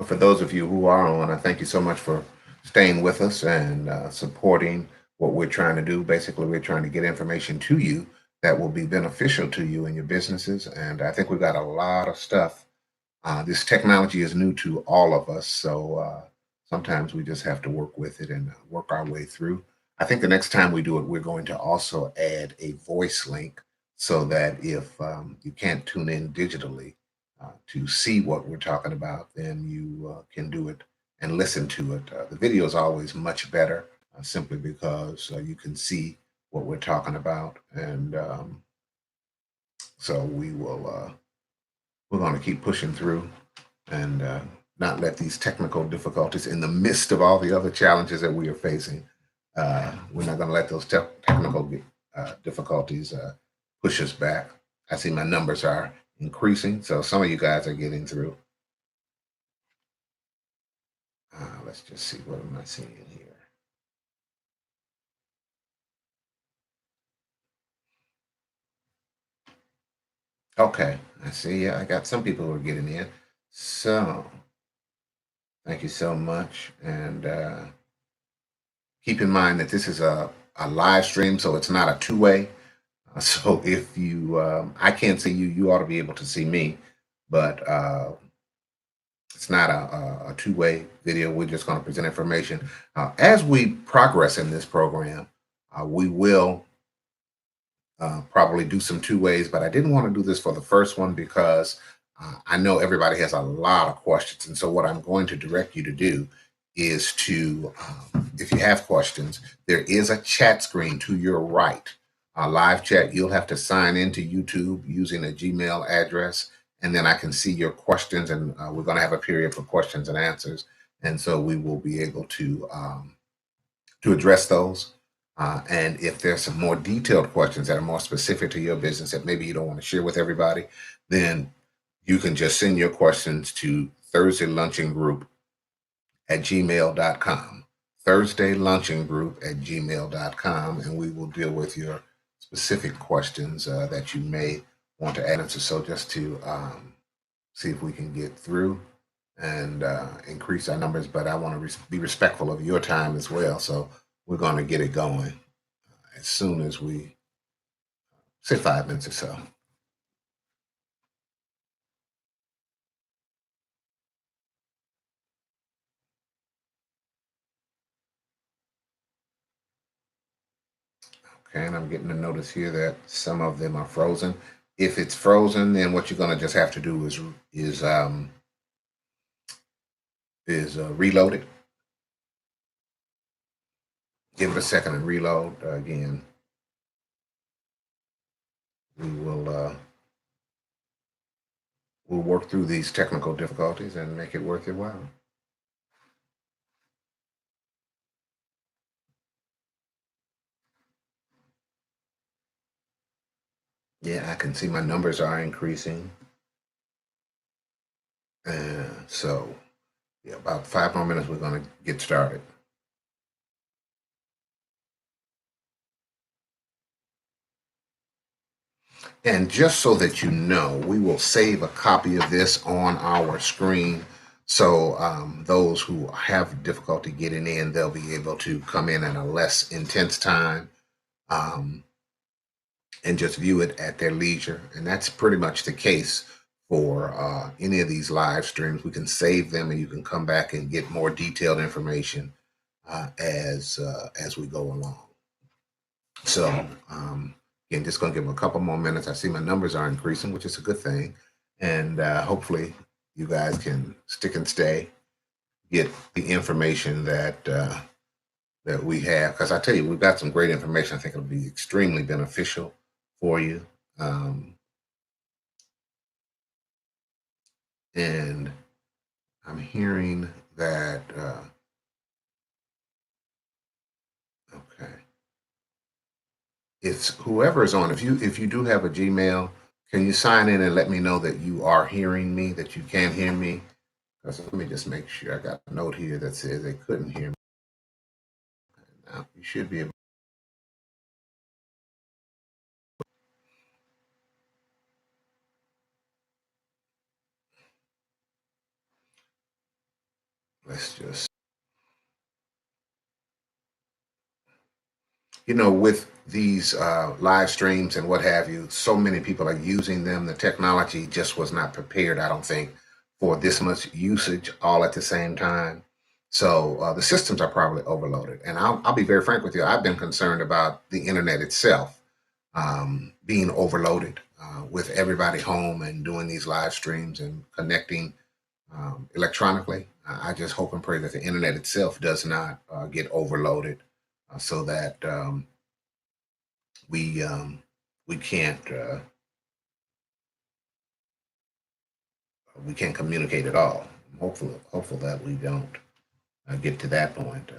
For those of you who are on, I thank you so much for staying with us and supporting what we're trying to do. Basically, we're trying to get information to you that will be beneficial to you and your businesses. And I think we've got a lot of stuff. This technology is new to all of us, so sometimes we just have to work with it and work our way through. I think the next time we do it, we're going to also add a voice link so that if you can't tune in digitally, to see what we're talking about, then you can do it and listen to it. The video is always much better, simply because you can see what we're talking about, and so we're going to keep pushing through and not let these technical difficulties, in the midst of all the other challenges that we are facing, we're not going to let those technical difficulties push us back. I see my numbers are increasing, so some of you guys are getting through. Let's just see, what am I seeing here? Okay, I see. Yeah, I got some people who are getting in. So thank you so much. And keep in mind that this is a live stream, so it's not a two-way. So if you, I can't see you, you ought to be able to see me, but it's not a two-way video. We're just going to present information. As we progress in this program, we will probably do some two ways, but I didn't want to do this for the first one because I know everybody has a lot of questions. And so what I'm going to direct you to do is to, if you have questions, there is a chat screen to your right. Live chat, you'll have to sign into YouTube using a Gmail address, and then I can see your questions, and we're going to have a period for questions and answers. And so we will be able to address those. And if there's some more detailed questions that are more specific to your business that maybe you don't want to share with everybody, then you can just send your questions to Thursday Luncheon Group at gmail.com. Thursday Luncheon Group at gmail.com, and we will deal with your specific questions that you may want to answer. So just to see if we can get through and increase our numbers, but I want to be respectful of your time as well. So we're going to get it going as soon as we say 5 minutes or so. Okay, and I'm getting a notice here that some of them are frozen. If it's frozen, then what you're going to just have to do is reload it. Give it a second and reload again. We will we'll work through these technical difficulties and make it worth your while. Yeah, I can see my numbers are increasing. So, yeah, about 5 more minutes, we're going to get started. And just so that you know, we will save a copy of this on our screen. So those who have difficulty getting in, they'll be able to come in at a less intense time and just view it at their leisure. And that's pretty much the case for any of these live streams. We can save them, and you can come back and get more detailed information as we go along. So again, just going to give them a couple more minutes. I see my numbers are increasing, which is a good thing, and hopefully you guys can stick and stay, get the information that that we have. Because I tell you, we've got some great information. I think it'll be extremely beneficial for you. And I'm hearing that. Okay, it's whoever is on. If you do have a Gmail, can you sign in and let me know that you are hearing me, that you can hear me? Because let me just make sure. I got a note here that says they couldn't hear me. Now you should be able. let's just, with these live streams and what have you, so many people are using them. The technology just was not prepared, I don't think, for this much usage all at the same time. So the systems are probably overloaded. And I'll be very frank with you. I've been concerned about the internet itself being overloaded with everybody home and doing these live streams and connecting electronically. I just hope and pray that the internet itself does not get overloaded so that we we can't communicate at all. I'm hopeful that we don't get to that point.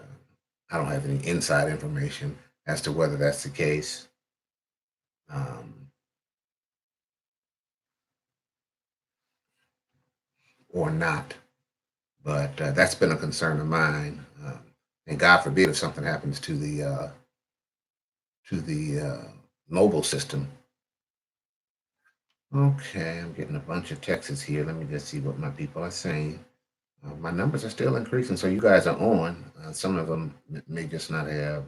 I don't have any inside information as to whether that's the case um, or not, but that's been a concern of mine. And God forbid if something happens to the mobile system. Okay, I'm getting a bunch of texts here. Let me just see what my people are saying. My numbers are still increasing, so you guys are on. Some of them may just not have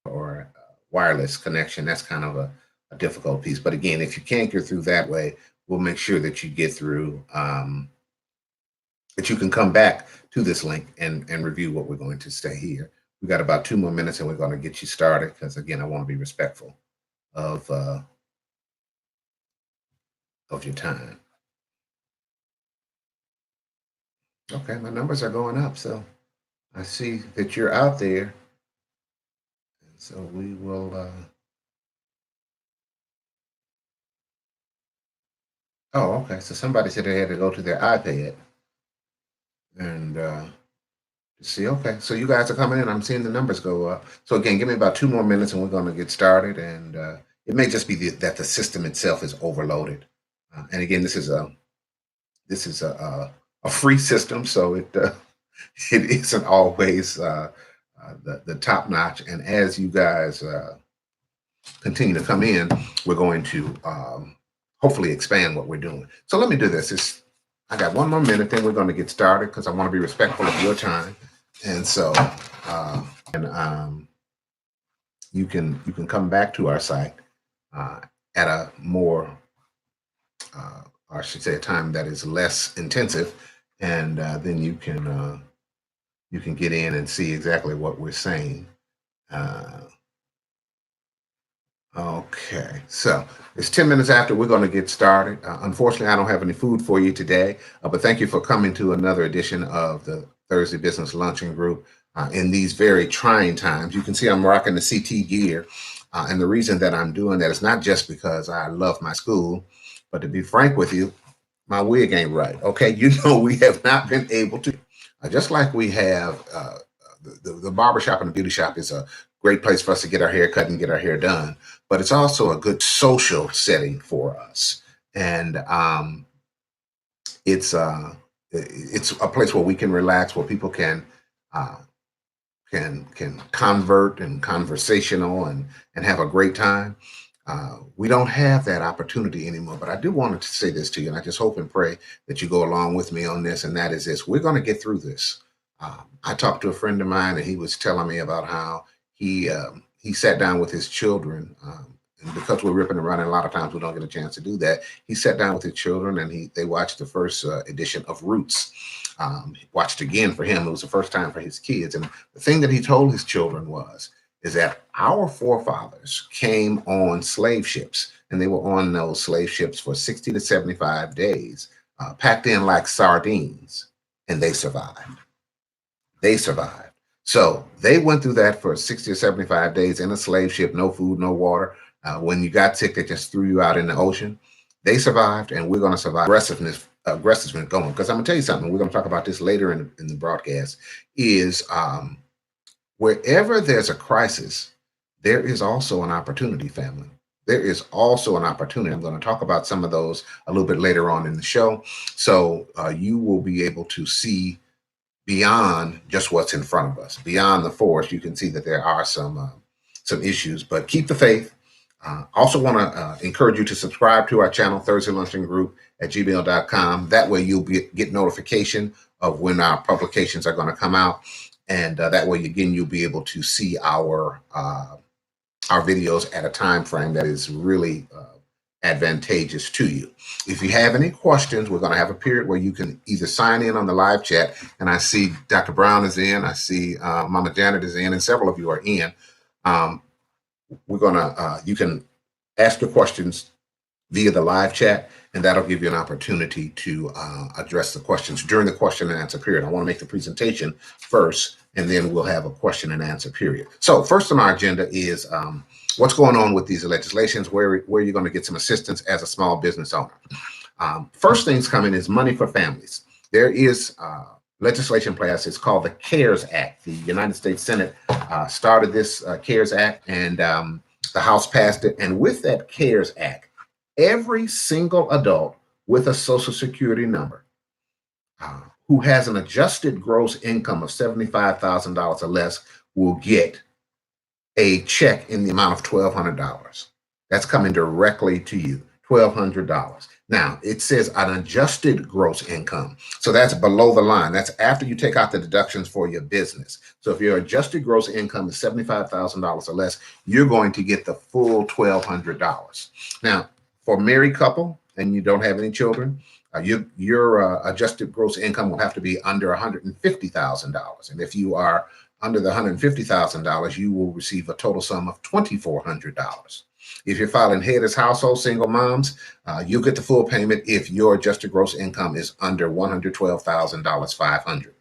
or wireless connection. That's kind of a difficult piece. But again, if you can't get through that way, we'll make sure that you get through, that you can come back to this link and review what we're going to say here. We've got about 2 more minutes and we're going to get you started because, again, I want to be respectful of your time. Okay, my numbers are going up, so I see that you're out there. And so we will. Oh, okay. So somebody said they had to go to their iPad and see. Okay, so you guys are coming in. I'm seeing the numbers go up. So again, give me about 2 more minutes and we're going to get started. And it may just be that the system itself is overloaded. And again, this is a free system, so it it isn't always the top notch. And as you guys continue to come in, we're going to hopefully expand what we're doing. So let me do this. I got 1 more minute, then we're going to get started because I want to be respectful of your time. And so, you can come back to our site at a more, or I should say, a time that is less intensive, and then you can get in and see exactly what we're saying. Okay, so it's 10 minutes after. We're going to get started. Unfortunately, I don't have any food for you today, but thank you for coming to another edition of the Thursday Business Luncheon Group in these very trying times. You can see I'm rocking the CT gear, and the reason that I'm doing that is not just because I love my school, but to be frank with you, my wig ain't right. Okay, we have not been able to, just like we have the barber shop and the beauty shop is a great place for us to get our hair cut and get our hair done, but it's also a good social setting for us. And it's a place where we can relax, where people uh, can convert and conversational and have a great time. We don't have that opportunity anymore, but I do want to say this to you, and I just hope and pray that you go along with me on this, and that is this: we're going to get through this. I talked to a friend of mine, and he was telling me about how he sat down with his children, and because we're ripping and running, a lot of times we don't get a chance to do that. He sat down with his children, and they watched the first edition of Roots. Watched again for him. It was the first time for his kids, and the thing that he told his children is that our forefathers came on slave ships, and they were on those slave ships for 60 to 75 days, packed in like sardines, and they survived. They survived. So they went through that for 60 or 75 days in a slave ship, no food, no water. When you got sick, they just threw you out in the ocean. They survived, and we're going to survive. Aggressiveness going. Because I'm going to tell you something. We're going to talk about this later in the broadcast. Is wherever there's a crisis, there is also an opportunity, family. There is also an opportunity. I'm going to talk about some of those a little bit later on in the show. So you will be able to see beyond just what's in front of us, beyond the forest. You can see that there are some issues, but keep the faith. Also want to encourage you to subscribe to our channel, Thursday Luncheon Group at gmail.com. That way you'll get notification of when our publications are going to come out. And that way, again, you'll be able to see our videos at a time frame that is really advantageous to you. If you have any questions, we're going to have a period where you can either sign in on the live chat, and I see Dr. Brown is in, I see Mama Janet is in, and several of you are in. We're going to, you can ask your questions via the live chat, and that'll give you an opportunity to address the questions during the question and answer period. I want to make the presentation first, and then we'll have a question and answer period. So first on our agenda is what's going on with these legislations, where you're going to get some assistance as a small business owner. First things coming is money for families. There is legislation passed. It's called the CARES Act. The United States Senate started this CARES Act, and the House passed it. And with that CARES Act, every single adult with a Social Security number who has an adjusted gross income of $75,000 or less will get a check in the amount of $1,200. That's coming directly to you, $1,200. Now, it says an adjusted gross income. So that's below the line. That's after you take out the deductions for your business. So if your adjusted gross income is $75,000 or less, you're going to get the full $1,200. Now, for a married couple and you don't have any children, your adjusted gross income will have to be under $150,000. And if you are under the $150,000, you will receive a total sum of $2,400. If you're filing head as household single moms, you'll get the full payment if your adjusted gross income is under $112,500.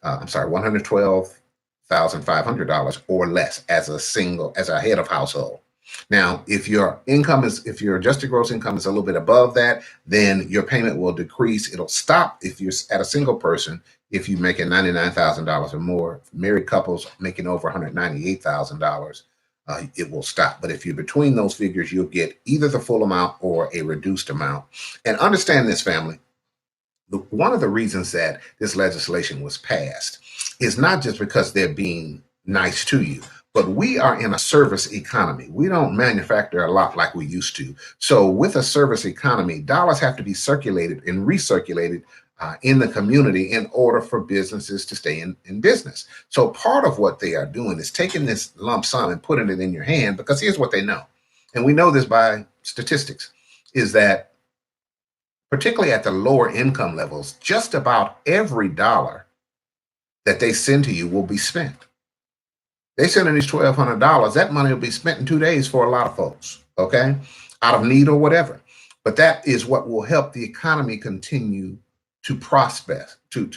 I'm sorry, $112,500 or less as a head of household. Now, if your adjusted gross income is a little bit above that, then your payment will decrease. It'll stop if you're at a single person. If you're making $99,000 or more, married couples making over $198,000, it will stop. But if you're between those figures, you'll get either the full amount or a reduced amount. And understand this, family. One of the reasons that this legislation was passed is not just because they're being nice to you, but we are in a service economy. We don't manufacture a lot like we used to. So with a service economy, dollars have to be circulated and recirculated in the community in order for businesses to stay in business. So part of what they are doing is taking this lump sum and putting it in your hand, because here's what they know. And we know this by statistics, is that particularly at the lower income levels, just about every dollar that they send to you will be spent. They send in these $1,200, that money will be spent in 2 days for a lot of folks, okay, out of need or whatever. But that is what will help the economy continue to prosper, to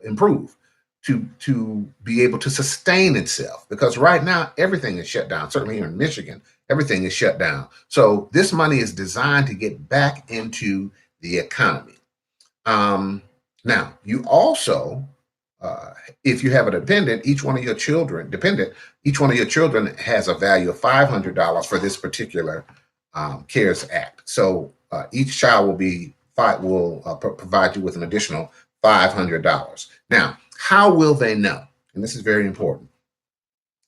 improve, to be able to sustain itself. Because right now, everything is shut down. Certainly here in Michigan, everything is shut down. So this money is designed to get back into the economy. Now, you also, if you have a dependent, each one of your children has a value of $500 for this particular CARES Act. So each child will provide you with an additional $500. Now, how will they know? And this is very important.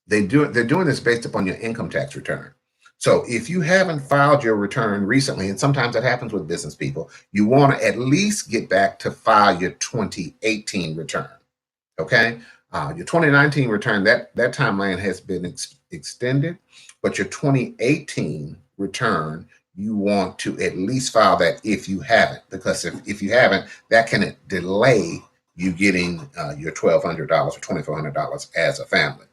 They're doing this based upon your income tax return. So if you haven't filed your return recently, and sometimes that happens with business people, you want to at least get back to file your 2018 return. Okay, your 2019 return, that timeline has been extended, but your 2018 return, you want to at least file that if you haven't, because if you haven't, that can delay you getting your $1,200 or $2,400 as a family.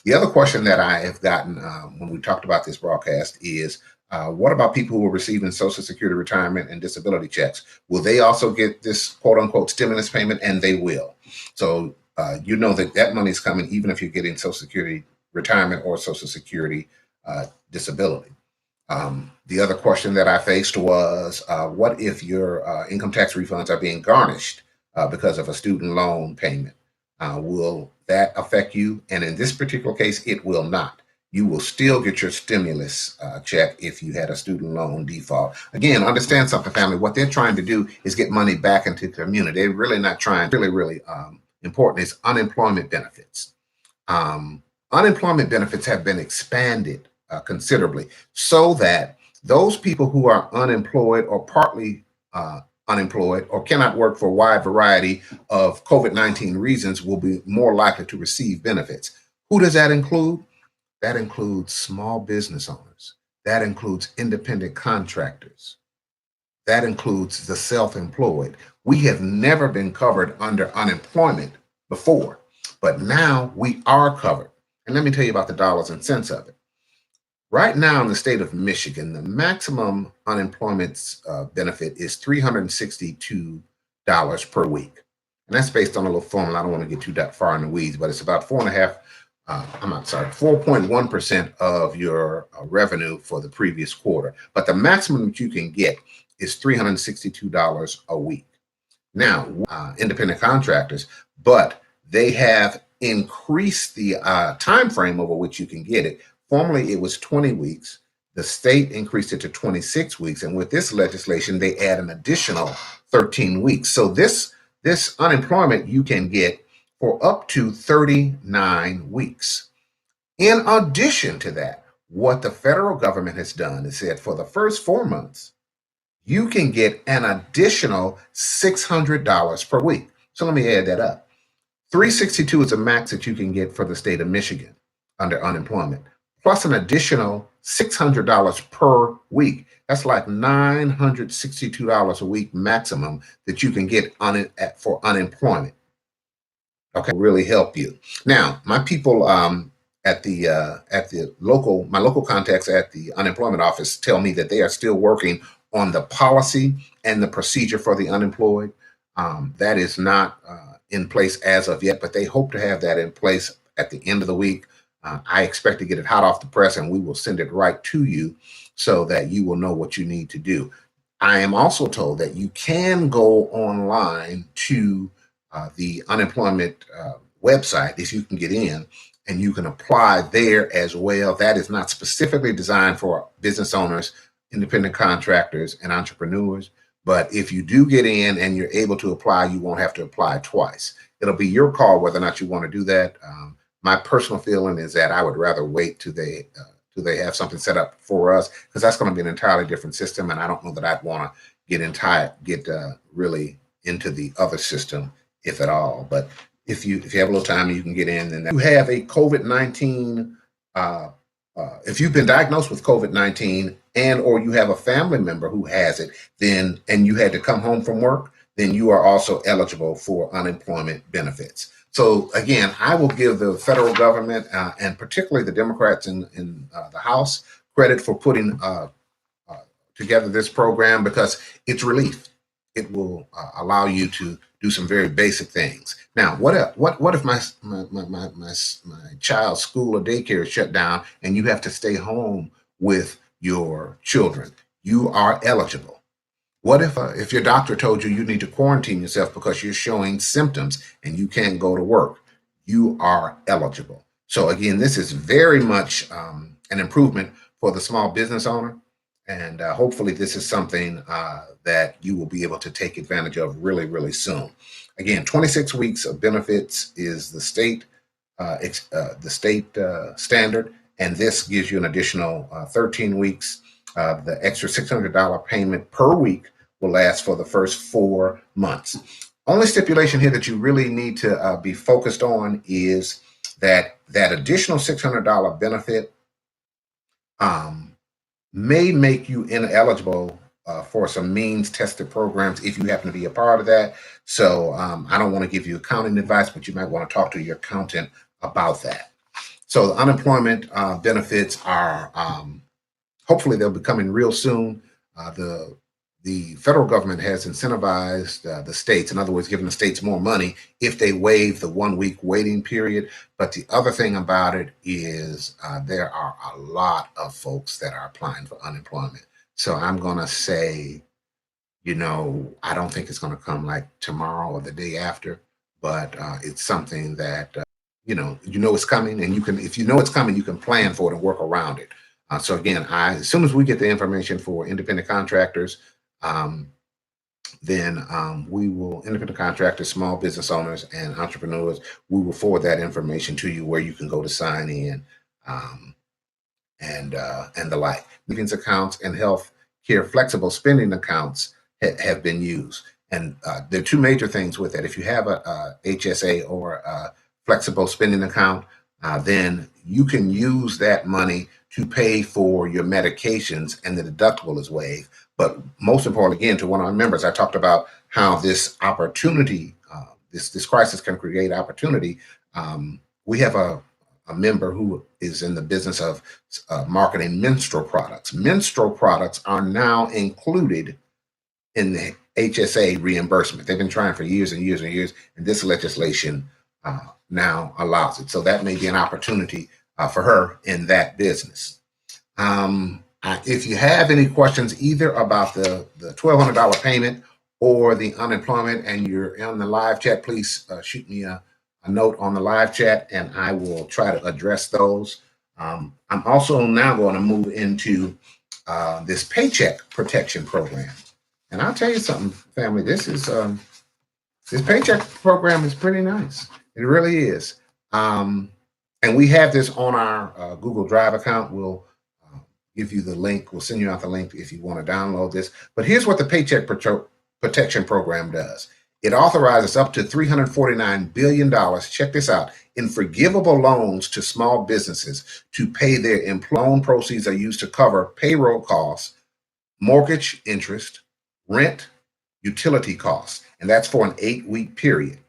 The other question that I have gotten when we talked about this broadcast is, what about people who are receiving Social Security retirement and disability checks? Will they also get this quote unquote stimulus payment? And they will. So you know that money is coming even if you're getting Social Security retirement or Social Security disability. The other question that I faced was, what if your income tax refunds are being garnished because of a student loan payment? Will that affect you? And in this particular case, it will not. You will still get your stimulus check if you had a student loan default. Again, understand something, family. What they're trying to do is get money back into the community. They're really not trying. Really important is unemployment benefits. Unemployment benefits have been expanded considerably, so that those people who are unemployed or partly unemployed or cannot work for a wide variety of COVID-19 reasons will be more likely to receive benefits. Who does that include? That includes small business owners. That includes independent contractors. That includes the self-employed. We have never been covered under unemployment before, but now we are covered. And let me tell you about the dollars and cents of it. Right now in the state of Michigan, the maximum unemployment benefit is $362 per week. And that's based on a little formula. I don't want to get too far in the weeds, but it's about 4.1% of your revenue for the previous quarter. But the maximum that you can get is $362 a week. Now, independent contractors, but they have increased the time frame over which you can get it. Formerly, it was 20 weeks. The state increased it to 26 weeks. And with this legislation, they add an additional 13 weeks. So this unemployment you can get for up to 39 weeks. In addition to that, what the federal government has done is said for the first 4 months, you can get an additional $600 per week. So let me add that up. 362 is the max that you can get for the state of Michigan under unemployment, plus an additional $600 per week. That's like $962 a week maximum that you can get for unemployment. Okay, really help you. Now, my people at the local contacts at the unemployment office tell me that they are still working on the policy and the procedure for the unemployed. That is not in place as of yet, but they hope to have that in place at the end of the week. I expect to get it hot off the press, and we will send it right to you so that you will know what you need to do. I am also told that you can go online to the unemployment website if you can get in, and you can apply there as well. That is not specifically designed for business owners, independent contractors, and entrepreneurs. But if you do get in and you're able to apply, you won't have to apply twice. It'll be your call whether or not you want to do that. My personal feeling is that I would rather wait till they have something set up for us, because that's going to be an entirely different system, and I don't know that I'd want to get really into the other system, if at all. But if you have a little time, you can get in. And you have a COVID-19. If you've been diagnosed with COVID-19 and or you have a family member who has it, then and you had to come home from work, then you are also eligible for unemployment benefits. So again, I will give the federal government and particularly the Democrats in the House credit for putting together this program, because it's relief. It will allow you to do some very basic things. Now, what if my child's school or daycare is shut down and you have to stay home with your children? You are eligible. What if your doctor told you need to quarantine yourself because you're showing symptoms and you can't go to work? You are eligible. So again, this is very much an improvement for the small business owner. And hopefully this is something that you will be able to take advantage of really, really soon. Again, 26 weeks of benefits is the state standard, and this gives you an additional 13 weeks. The extra $600 payment per week will last for the first 4 months. Only stipulation here that you really need to be focused on is that additional $600 benefit may make you ineligible for some means tested programs if you happen to be a part of that. So I don't want to give you accounting advice, but you might want to talk to your accountant about that. So the unemployment benefits are hopefully they'll be coming real soon. The federal government has incentivized the states, in other words, giving the states more money if they waive the 1 week waiting period. But the other thing about it is there are a lot of folks that are applying for unemployment. So I'm going to say, I don't think it's going to come like tomorrow or the day after, but it's something that, it's coming, and if you know it's coming, you can plan for it and work around it. So again, as soon as we get the information for independent contractors, then independent contractors, small business owners, and entrepreneurs, we will forward that information to you where you can go to sign in. and the like. Savings accounts and health care flexible spending accounts have been used. And there are two major things with it. If you have a HSA or a flexible spending account, then you can use that money to pay for your medications, and the deductible is waived. But most importantly, again, to one of our members, I talked about how this opportunity, this crisis can create opportunity. We have a member who is in the business of marketing menstrual products. Menstrual products are now included in the HSA reimbursement. They've been trying for years and years and years, and this legislation now allows it. So that may be an opportunity for her in that business. If you have any questions either about the $1,200 payment or the unemployment and you're on the live chat, please shoot me a note on the live chat and I will try to address those. I'm also now going to move into this paycheck protection program. And I'll tell you something, family, this paycheck program is pretty nice. It really is. And we have this on our Google Drive account. We'll give you the link. We'll send you out the link if you want to download this. But here's what the Paycheck Protection Program does. It authorizes up to $349 billion, check this out, in forgivable loans to small businesses to pay their loan proceeds are used to cover payroll costs, mortgage interest, rent, utility costs, and that's for an 8-week period.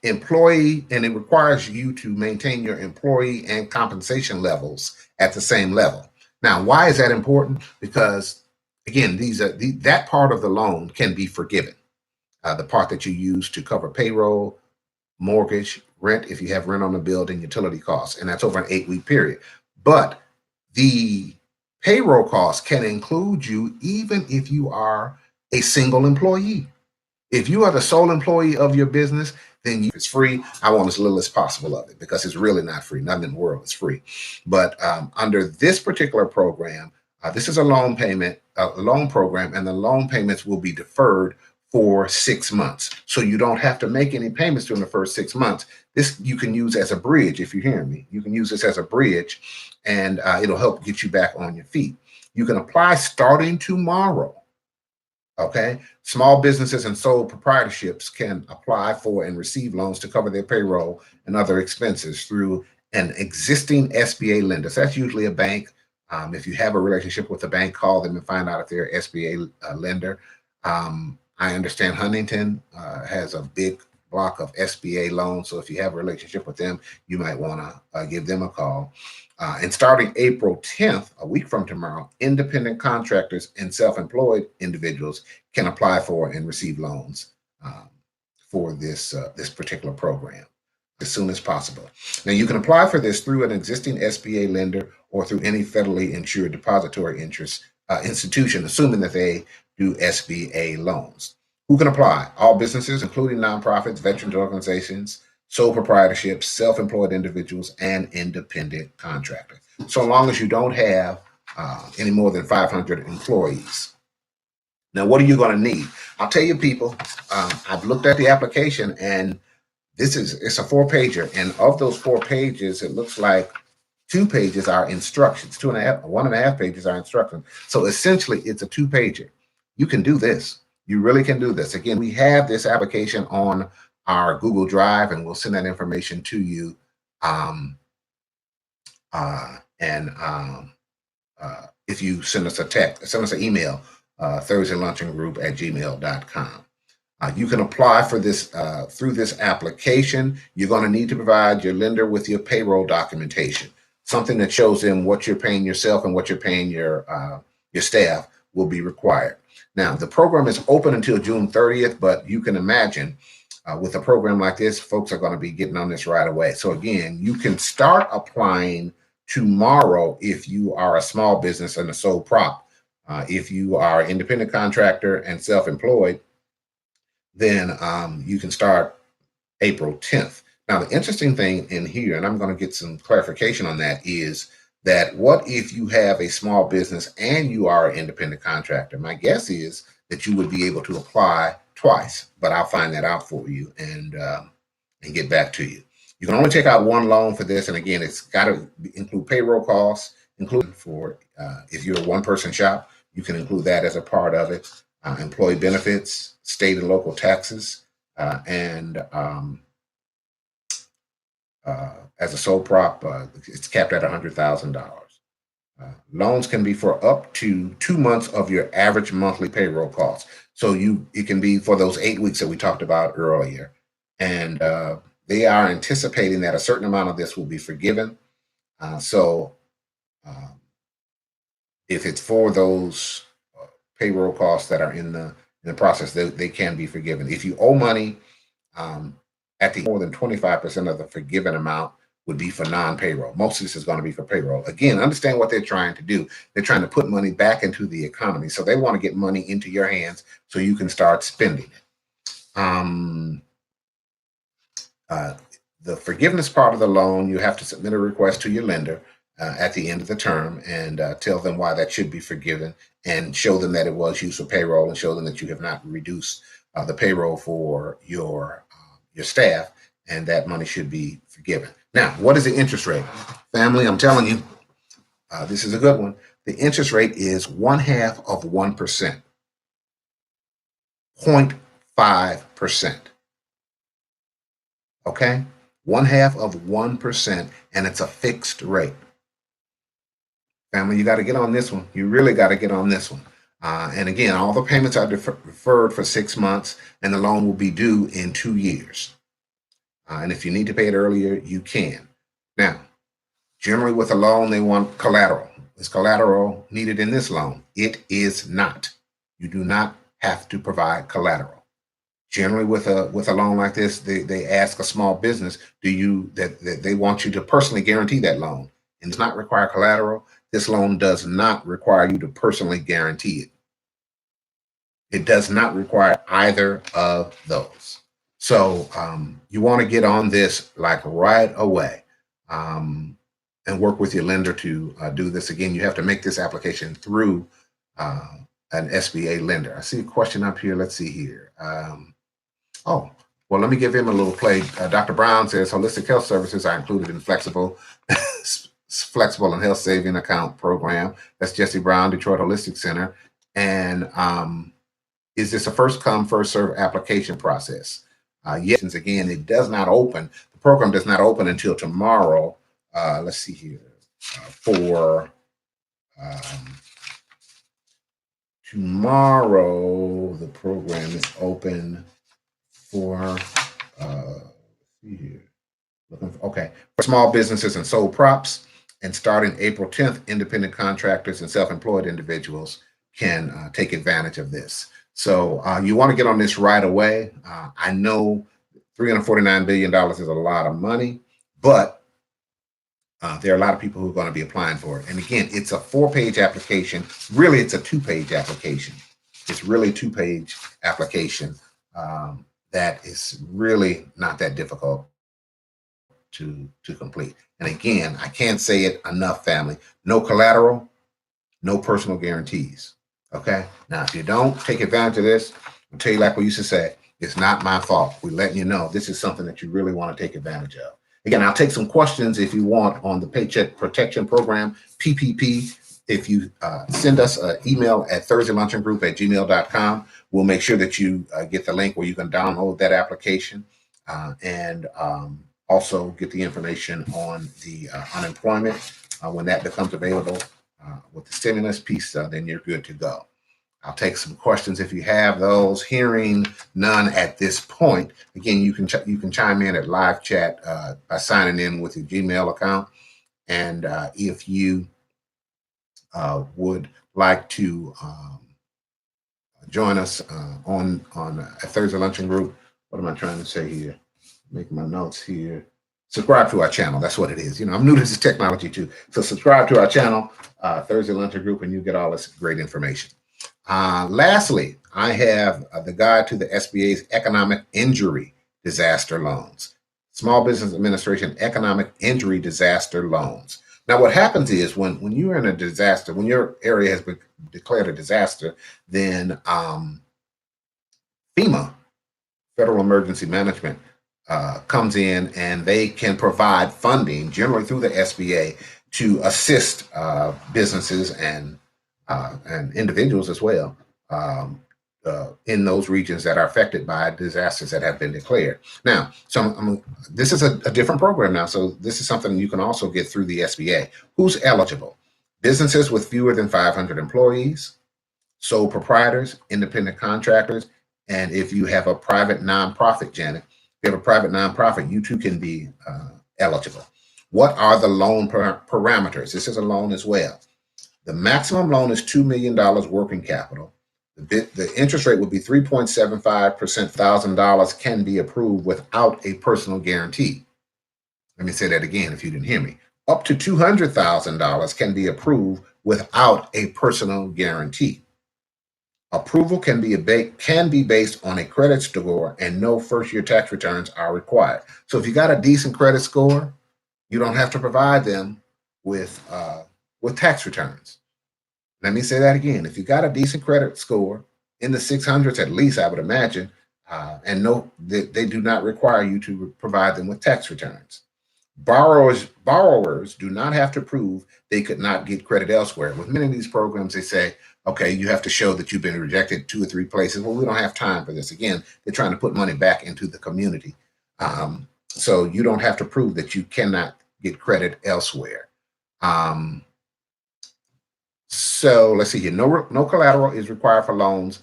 Employee, and it requires you to maintain your employee and compensation levels at the same level. Now, why is that important? Because again, that part of the loan can be forgiven. The part that you use to cover payroll, mortgage, rent, if you have rent on the building, utility costs, and that's over an 8-week period. But the payroll costs can include you even if you are a single employee. If you are the sole employee of your business, then it's free. I want as little as possible of it because it's really not free. Nothing in the world is free. But under this particular program, this is a loan program, and the loan payments will be deferred for 6 months. So you don't have to make any payments during the first 6 months. This you can use as a bridge, if you're hearing me. You can use this as a bridge, and it'll help get you back on your feet. You can apply starting tomorrow. Okay, small businesses and sole proprietorships can apply for and receive loans to cover their payroll and other expenses through an existing SBA lender. So that's usually a bank. If you have a relationship with a bank, call them and find out if they're an SBA lender. I understand Huntington has a big block of SBA loans. So if you have a relationship with them, you might want to give them a call. And starting April 10th, a week from tomorrow, independent contractors and self-employed individuals can apply for and receive loans for this particular program as soon as possible. Now, you can apply for this through an existing SBA lender or through any federally insured depository institution, assuming that they do SBA loans. Who can apply? All businesses, including nonprofits, veterans organizations, sole proprietorships, self-employed individuals, and independent contractors. So long as you don't have any more than 500 employees. Now, what are you going to need? I'll tell you, people, I've looked at the application, and it's a 4-pager. And of those 4 pages, it looks like 2 pages are instructions. 1.5 pages are instructions. So essentially, it's a 2-pager. You can do this. You really can do this. Again, we have this application on our Google Drive, and we'll send that information to you. If you send us a text, send us an email, thursdayluncheongroup@gmail.com. You can apply for this through this application. You're going to need to provide your lender with your payroll documentation, something that shows them what you're paying yourself and what you're paying your staff will be required. Now, the program is open until June 30th, but you can imagine with a program like this, folks are going to be getting on this right away. So again, you can start applying tomorrow if you are a small business and a sole prop. If you are an independent contractor and self-employed, then you can start April 10th. Now, the interesting thing in here, and I'm going to get some clarification on that, is that what if you have a small business and you are an independent contractor? My guess is that you would be able to apply twice, but I'll find that out for you and get back to you. You can only take out one loan for this, and again, it's got to include payroll costs, include for if you're a one-person shop, you can include that as a part of it. Employee benefits, state and local taxes, and as a sole prop, it's capped at $100,000. Loans can be for up to 2 months of your average monthly payroll costs. So it can be for those 8 weeks that we talked about earlier, and they are anticipating that a certain amount of this will be forgiven. So if it's for those payroll costs that are in the process, they can be forgiven. If you owe money, at the more than 25% of the forgiven amount would be for non-payroll. Most of this is going to be for payroll. Again, understand what they're trying to do. They're trying to put money back into the economy. So they want to get money into your hands so you can start spending it. The forgiveness part of the loan, you have to submit a request to your lender at the end of the term and tell them why that should be forgiven and show them that it was used for payroll and show them that you have not reduced the payroll for your staff, and that money should be forgiven. Now, what is the interest rate? Family, I'm telling you, this is a good one. The interest rate is 1/2 of 1%, 0.5%. Okay? 1/2 of 1%, and it's a fixed rate. Family, you got to get on this one. You really got to get on this one. And again, all the payments are deferred for 6 months, and the loan will be due in 2 years. And if you need to pay it earlier, you can. Now, generally with a loan, they want collateral. Is collateral needed in this loan? It is not. You do not have to provide collateral. Generally with a loan like this, they ask a small business, that they want you to personally guarantee that loan. And does not require collateral. This loan does not require you to personally guarantee it. It does not require either of those. So you want to get on this like right away and work with your lender to do this. Again, you have to make this application through an SBA lender. I see a question up here. Let's see here. Oh, well, let me give him a little play. Dr. Brown says holistic health services are included in flexible and health saving account program. That's Jesse Brown, Detroit Holistic Center. And is this a first come, first serve application process? Yes, again, it does not open. The program does not open until tomorrow. Let's see here. Tomorrow, the program is open for, see here. Okay, for small businesses and sole props. And starting April 10th, independent contractors and self-employed individuals can take advantage of this. So you want to get on this right away. I know $349 billion is a lot of money, but there are a lot of people who are going to be applying for it. And again, it's a 4-page application. Really, it's a 2-page application. It's really a 2-page application that is really not that difficult to complete. And again, I can't say it enough, family. No collateral, no personal guarantees. Okay. Now, if you don't take advantage of this, I'll tell you like we used to say, it's not my fault. We're letting you know this is something that you really want to take advantage of. Again, I'll take some questions if you want on the Paycheck Protection Program, PPP. If you send us an email at thursdayluncheongroup@gmail.com, we'll make sure that you get the link where you can download that application and also get the information on the unemployment when that becomes available. With the stimulus piece, then you're good to go. I'll take some questions if you have those. Hearing none at this point, again, you can chime in at live chat by signing in with your Gmail account. And if you would like to join us on a Thursday Luncheon Group, what am I trying to say here? Making my notes here. Subscribe to our channel. That's what it is. You know, I'm new to this technology too. So subscribe to our channel, Thursday Luncheon Group, and you get all this great information. Lastly, I have the guide to the SBA's economic injury disaster loans. Small Business Administration economic injury disaster loans. Now, what happens is when you're in a disaster, when your area has been declared a disaster, then FEMA, Federal Emergency Management, comes in and they can provide funding, generally through the SBA, to assist businesses and individuals as well in those regions that are affected by disasters that have been declared. Now, this is a different program now, so this is something you can also get through the SBA. Who's eligible? Businesses with fewer than 500 employees, sole proprietors, independent contractors, and if you have a private nonprofit, Janet, if you have a private nonprofit, you too can be eligible. What are the loan parameters? This is a loan as well. The maximum loan is $2 million working capital. The interest rate would be 3.75%. $1,000 can be approved without a personal guarantee. Let me say that again if you didn't hear me. Up to $200,000 can be approved without a personal guarantee. Approval can be based on a credit score, and no first-year tax returns are required. So if you got a decent credit score, you don't have to provide them with tax returns. Let me say that again. If you got a decent credit score in the 600s, at least I would imagine, and no, they do not require you to provide them with tax returns. Borrowers do not have to prove they could not get credit elsewhere. With many of these programs, they say, okay, you have to show that you've been rejected 2 or 3 places. Well, we don't have time for this. Again, they're trying to put money back into the community. So you don't have to prove that you cannot get credit elsewhere. So let's see here. No collateral is required for loans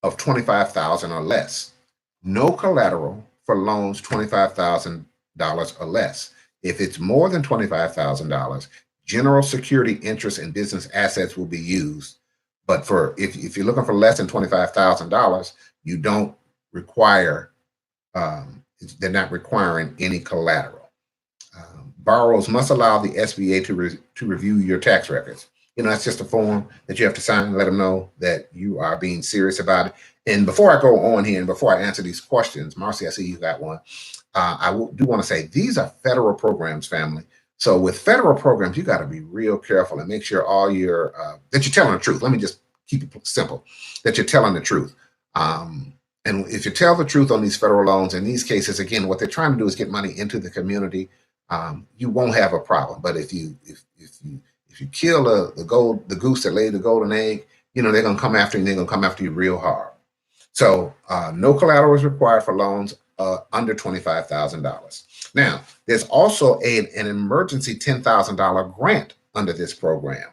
of $25,000 or less. No collateral for loans $25,000 or less. If it's more than $25,000, general security interest in business assets will be used. But if you're looking for less than $25,000, you don't require. They're not requiring any collateral. Borrowers must allow the SBA to review your tax records. It's just a form that you have to sign and let them know that you are being serious about it. And before I go on here and before I answer these questions, Marcy, I see you got one. I do want to say these are federal programs, family. So with federal programs, you got to be real careful and make sure all your that you're telling the truth. Let me just keep it simple, that you're telling the truth. And if you tell the truth on these federal loans, in these cases, again, what they're trying to do is get money into the community. You won't have a problem. But if you kill the goose that laid the golden egg, they're going to come after you, and they're going to come after you real hard. So no collateral is required for loans under $25,000. Now, there's also an emergency $10,000 grant under this program.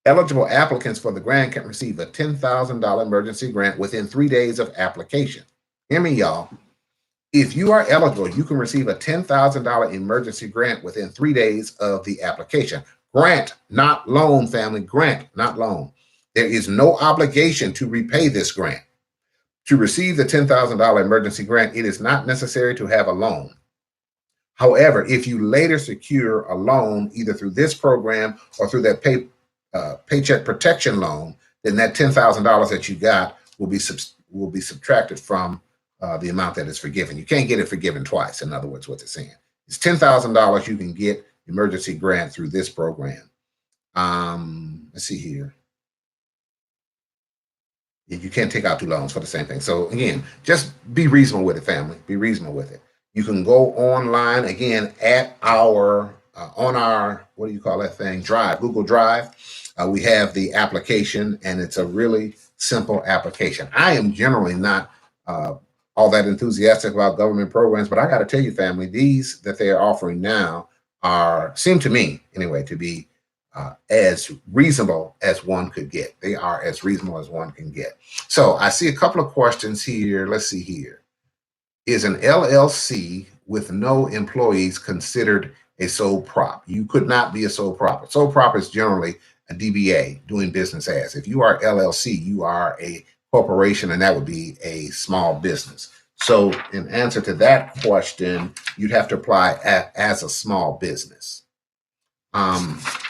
Eligible applicants for the grant can receive a $10,000 emergency grant within 3 days of application. Hear me, y'all. If you are eligible, you can receive a $10,000 emergency grant within 3 days of the application. Grant, not loan, family. Grant, not loan. There is no obligation to repay this grant. To receive the $10,000 emergency grant, it is not necessary to have a loan. However, if you later secure a loan, either through this program or through that paycheck protection loan, then that $10,000 that you got will be subtracted from the amount that is forgiven. You can't get it forgiven twice. In other words, what they're saying. It's $10,000 you can get emergency grant through this program. Let's see here. You can't take out 2 loans for the same thing. So again, just be reasonable with it, family. Be reasonable with it. You can go online again at our on our, what do you call that thing? Drive, Google Drive. We have the application, and it's a really simple application. I am generally not all that enthusiastic about government programs, but I got to tell you, family, these that they are offering now seem to me anyway to be as reasonable as one could get. They are as reasonable as one can get. So I see a couple of questions here. Let's see here. Is an LLC with no employees considered a sole prop? You could not be a sole prop. A sole prop is generally a DBA, doing business as. If you are LLC, you are a corporation, and that would be a small business. So in answer to that question, you'd have to apply as a small business.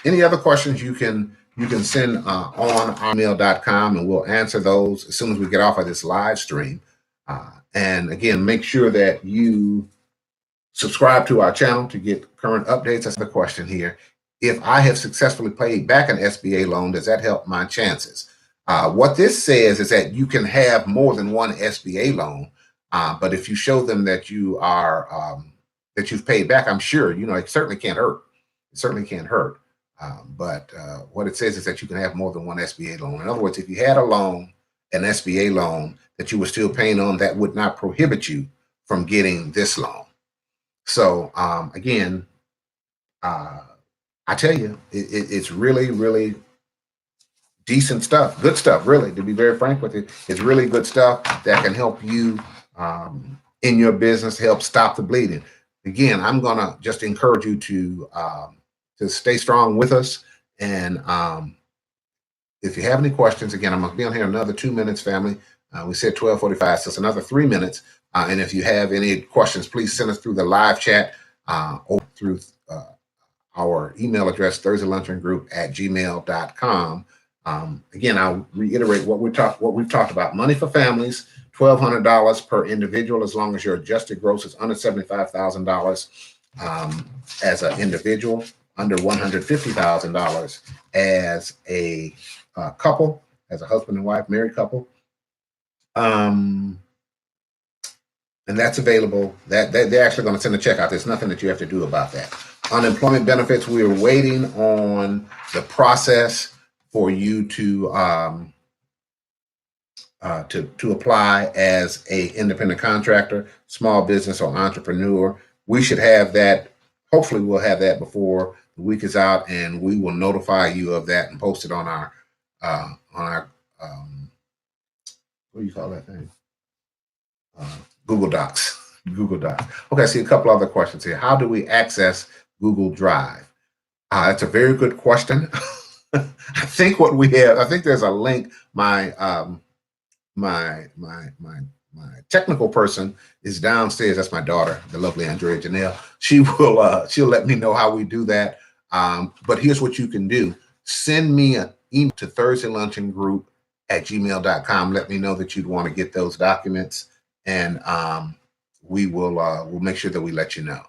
Any other questions you can send on ourmail.com, and we'll answer those as soon as we get off of this live stream. And again, make sure that you subscribe to our channel to get current updates. That's the question here. If I have successfully paid back an SBA loan, does that help my chances? What this says is that you can have more than one SBA loan, but if you show them that you are that you've paid back, I'm sure it certainly can't hurt. It certainly can't hurt. But what it says is that you can have more than one SBA loan. In other words, if you had a loan, an SBA loan that you were still paying on, that would not prohibit you from getting this loan. So again, I tell you, it's really, really decent stuff, good stuff, really, to be very frank with you. It's really good stuff that can help you in your business, help stop the bleeding. Again, I'm gonna just encourage you to stay strong with us. And if you have any questions, again, I'm gonna be on here another 2 minutes, family. We said 12:45, so it's another 3 minutes. And if you have any questions, please send us through the live chat or through our email address, thursdayluncheongroup@gmail.com. Again, I'll reiterate what we've talked about. Money for families, $1,200 per individual, as long as your adjusted gross is under $75,000 as an individual, under $150,000 as a couple, as a husband and wife, married couple. And that's available. That they're actually going to send a check out. There's nothing that you have to do about that. Unemployment benefits, we are waiting on the process for you to apply as a independent contractor, small business, or entrepreneur. We should have that. Hopefully, we'll have that before the week is out, and we will notify you of that and post it on our what do you call that thing? Google Docs. Google Docs. Okay, I see a couple other questions here. How do we access Google Drive? That's a very good question. I think what we have, I think there's a link. My technical person is downstairs. That's my daughter, the lovely Andrea Janelle. She'll let me know how we do that. But here's what you can do. Send me an email to thursdayluncheongroup@gmail.com. Let me know that you'd want to get those documents, and we'll make sure that we let you know.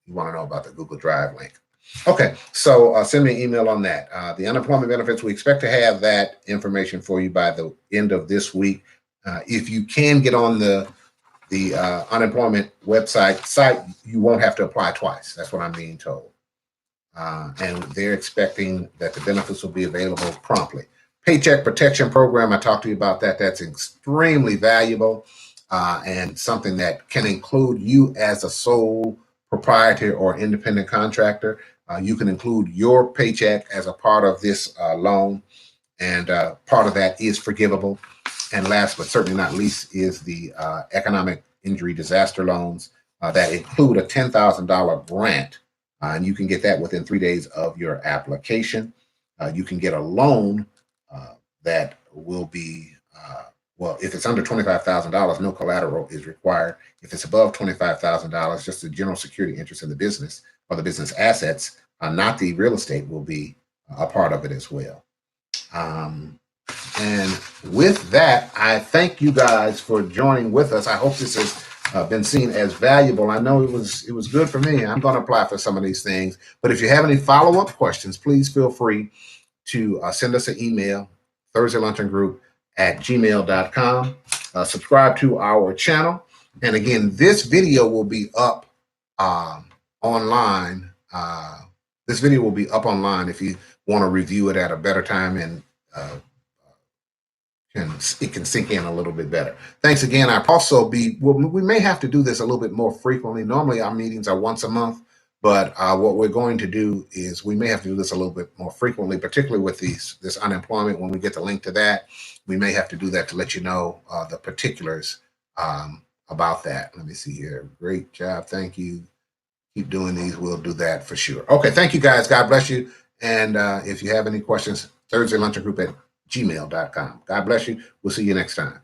You want to know about the Google Drive link. Okay, so send me an email on that. The unemployment benefits, we expect to have that information for you by the end of this week. If you can get on the unemployment site, you won't have to apply twice. That's what I'm being told. And they're expecting that the benefits will be available promptly. Paycheck Protection Program, I talked to you about that. That's extremely valuable and something that can include you as a sole proprietor or independent contractor. You can include your paycheck as a part of this loan, and part of that is forgivable. And last but certainly not least is the economic injury disaster loans that include a $10,000 grant, and you can get that within 3 days of your application. You can get a loan that will be, well, if it's under $25,000, no collateral is required. If it's above $25,000, just the general security interest in the business or the business assets, not the real estate, will be a part of it as well. And with that, I thank you guys for joining with us. I hope this has been seen as valuable. I know it was good for me. I'm going to apply for some of these things. But if you have any follow-up questions, please feel free to send us an email, thursdayluncheongroup@gmail.com. Subscribe to our channel. And again, this video will be up online. This video will be up online if you want to review it at a better time, and it can sink in a little bit better. Thanks again. We may have to do this a little bit more frequently. Normally our meetings are once a month, but what we're going to do is we may have to do this a little bit more frequently, particularly with this unemployment. When we get the link to that, we may have to do that to let you know the particulars about that. Let me see here. Great job. Thank you. Keep doing these. We'll do that for sure. Okay. Thank you guys. God bless you. And if you have any questions, thursdayluncheongroup@gmail.com. God bless you. We'll see you next time.